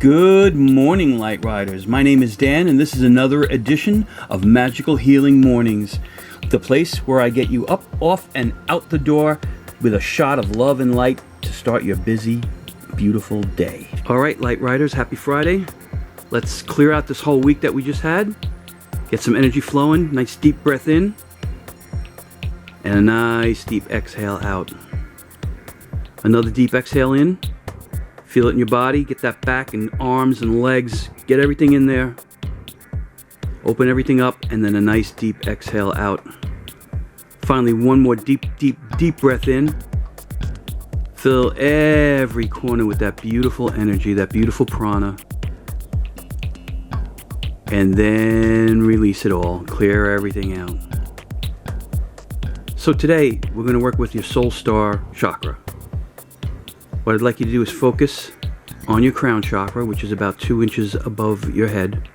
Good morning, Light Riders. My name is Dan, and this is another edition of Magical Healing Mornings, the place where I get you up, off, and out the door with a shot of love and light to start your busy, beautiful day. All right, Light Riders, happy Friday. Let's clear out this whole week that we just had. Get some energy flowing. Nice deep breath in. And a nice deep exhale out. Another deep exhale in. Feel it in your body. Get that back and arms and legs. Get everything in there. Open everything up, and then a nice deep exhale out. Finally, one more deep breath in. Fill every corner with that beautiful energy, that beautiful prana. And then release it all. Clear everything out. So today, we're going to work with your soul star chakra. What I'd like you to do is focus on your crown chakra, which is about 2 inches above your head.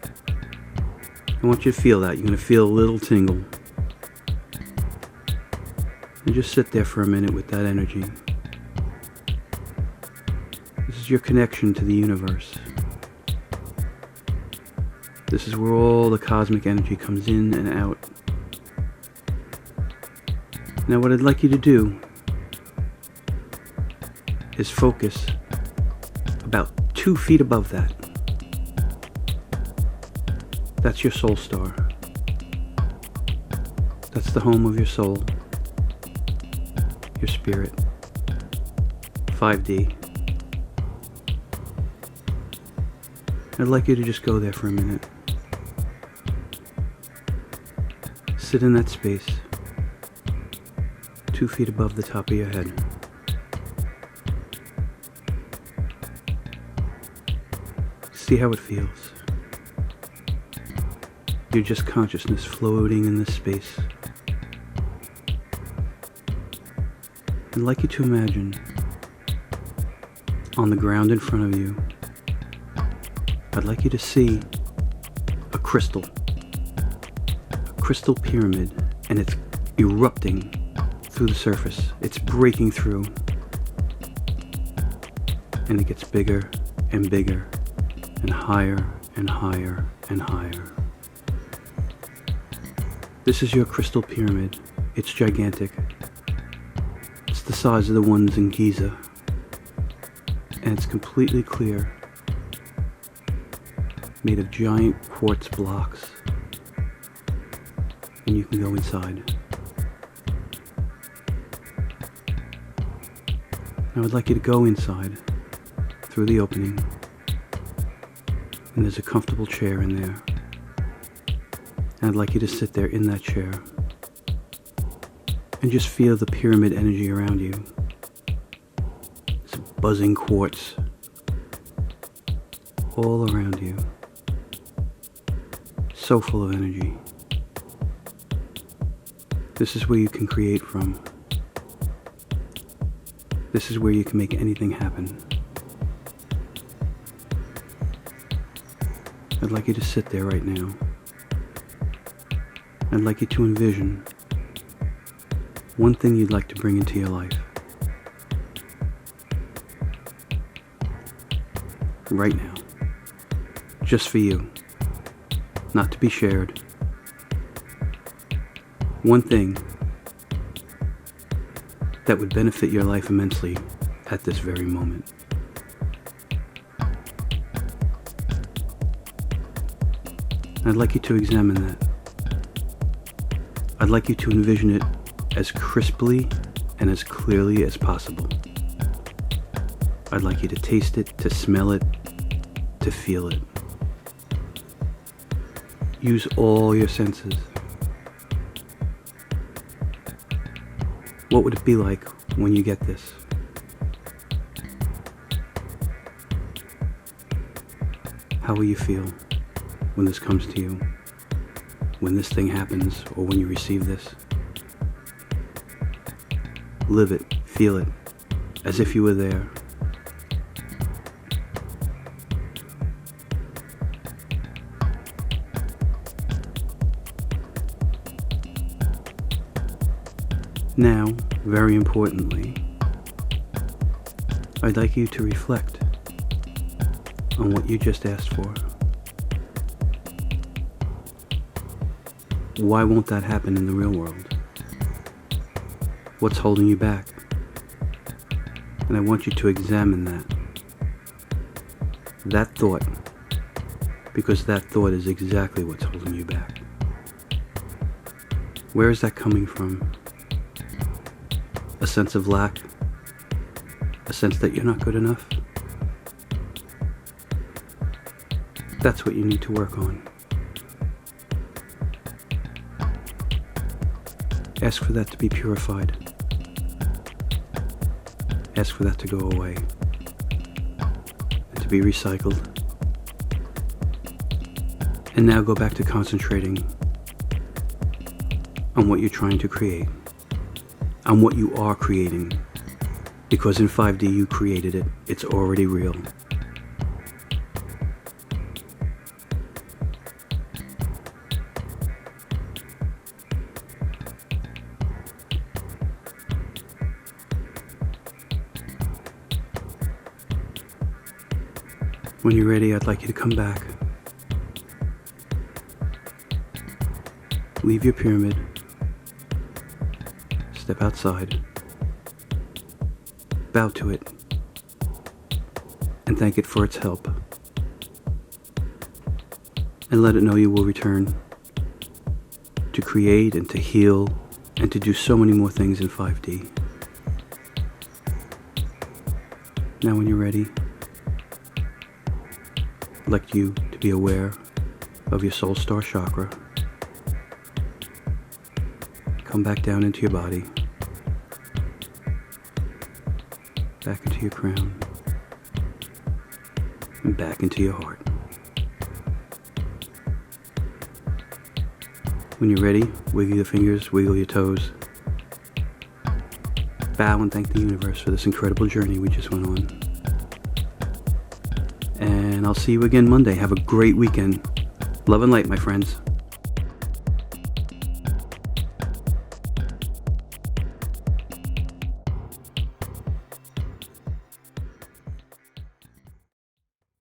I want you to feel that. You're going to feel a little tingle. And just sit there for a minute with that energy. This is your connection to the universe. This is where all the cosmic energy comes in and out. Now what I'd like you to do is focus about 2 feet above that. That's your soul star. That's the home of your soul, your spirit, 5D. I'd like you to just go there for a minute. Sit in that space, 2 feet above the top of your head. See how it feels. You're just consciousness floating in this space. I'd like you to imagine on the ground in front of you, I'd like you to see a crystal pyramid, and it's erupting through the surface. It's breaking through, and it gets bigger and bigger and higher and higher and higher. This is your crystal pyramid. It's gigantic. It's the size of the ones in Giza, and it's completely clear, made of giant quartz blocks, and you can go inside. Now I'd like you to go inside through the opening, and there's a comfortable chair in there. And I'd like you to sit there in that chair and just feel the pyramid energy around you. It's buzzing quartz all around you. So full of energy. This is where you can create from. This is where you can make anything happen. I'd like you to sit there right now. I'd like you to envision one thing you'd like to bring into your life. Right now. Just for you. Not to be shared. One thing that would benefit your life immensely at this very moment. I'd like you to examine that. I'd like you to envision it as crisply and as clearly as possible. I'd like you to taste it, to smell it, to feel it. Use all your senses. What would it be like when you get this? How will you feel when this comes to you? When this thing happens, or when you receive this? Live it, feel it, as if you were there. Now, very importantly, I'd like you to reflect on what you just asked for. Why won't that happen in the real world? What's holding you back? And I want you to examine that thought, because that thought is exactly what's holding you back. Where is that coming from? A sense of lack? A sense that you're not good enough? That's what you need to work on. Ask for that to be purified. Ask for that to go away and to be recycled. And now go back to concentrating on what you're trying to create, on what you are creating, because in 5D you created it. It's already real. When you're ready, I'd like you to come back. Leave your pyramid. Step outside. Bow to it. And thank it for its help. And let it know you will return to create and to heal and to do so many more things in 5D. Now when you're ready, I'd like you to be aware of your soul star chakra. Come back down into your body, back into your crown, and back into your heart. When you're ready, wiggle your fingers, wiggle your toes. Bow and thank the universe for this incredible journey we just went on. And I'll see you again Monday. Have a great weekend. Love and light, my friends.